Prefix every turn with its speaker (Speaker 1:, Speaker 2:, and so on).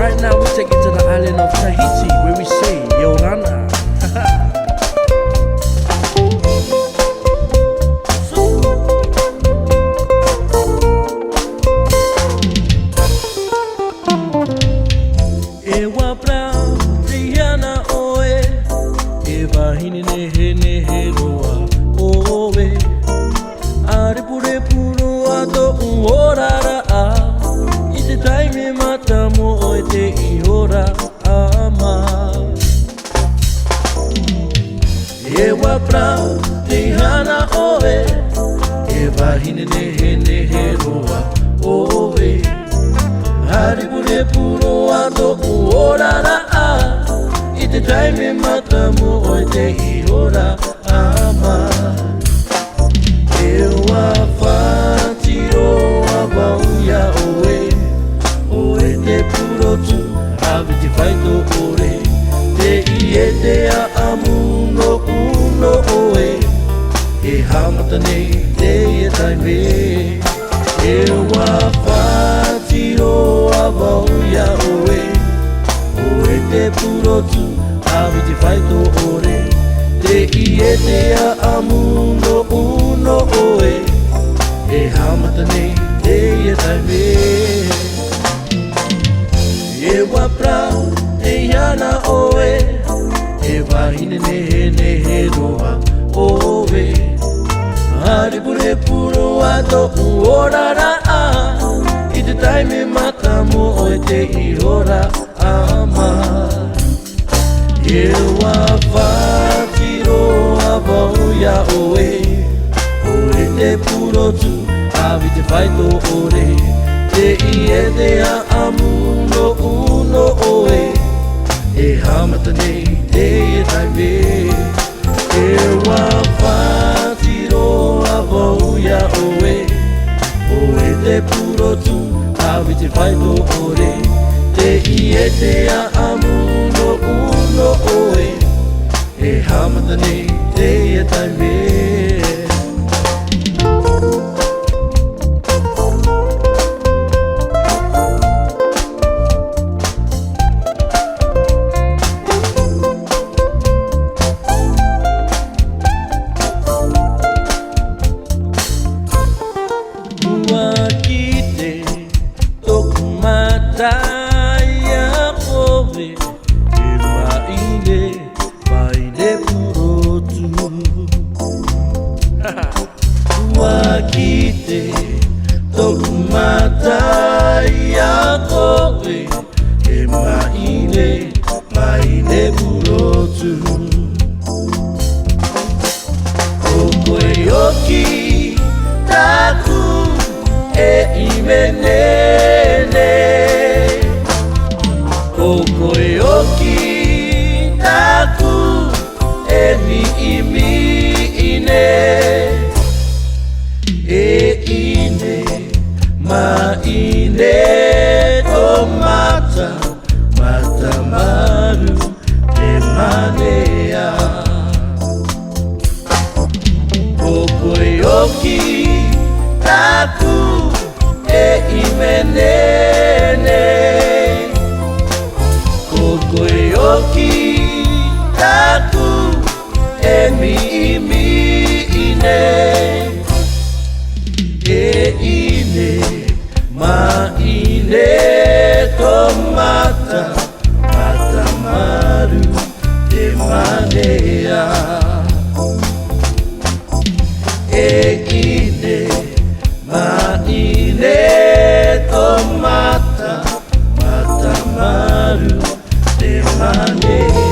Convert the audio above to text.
Speaker 1: Right now we take it to the island of Tahiti, where we say Yorana. Ewa brau Rihanna oe, ewa hini nehe roa oe. Are pure puro ato uorara a, ite taime mata mo oe te iora ama. Ewa brau Rihanna oe, ewa hini nehe roa oe. Hari pure puro ato uorara a, ite taime mata mo oe te iora ama. Ewa whātiro a wauia oe, oe te puro tu, awi te whaito ore. Te ie te a amuno uno oe, e hamata nei te ie taime. Ewa whātiro a wauia oe, oe te puro tu, awi te whaito ore. Te ie te a amuno uno oe, e hamata nei te ie taime. Ewa prau e iana oe, e wahine nehe roa oe. Hari pure puro ato uorara a, i te taime mata mo oe te iora ama. Ewa whātiro a wauia oe, oe te puro tu, awi te whaito ore. Te ie te a amuno uno oe, e hamata nei te ie taime. Ewa whātiro a wauia oe, oe te puro tu, awi te whaito ore. Te ie te a amuno uno oe, e hamata nei te ie taime. Ua kite toku matai a kowe, e maine puro tu. Ua kite toku matai a kowe, e maine puro tu. O koe oki taku e imenene, o koe oki taku e mi'ine, e ine ma'ine o mata maru te manea. O koe oki taku e imenene, o koe oki taku e mi'ine, e ine ma'ine to mata maru te manea. E ine ma'ine to mata maru te manea.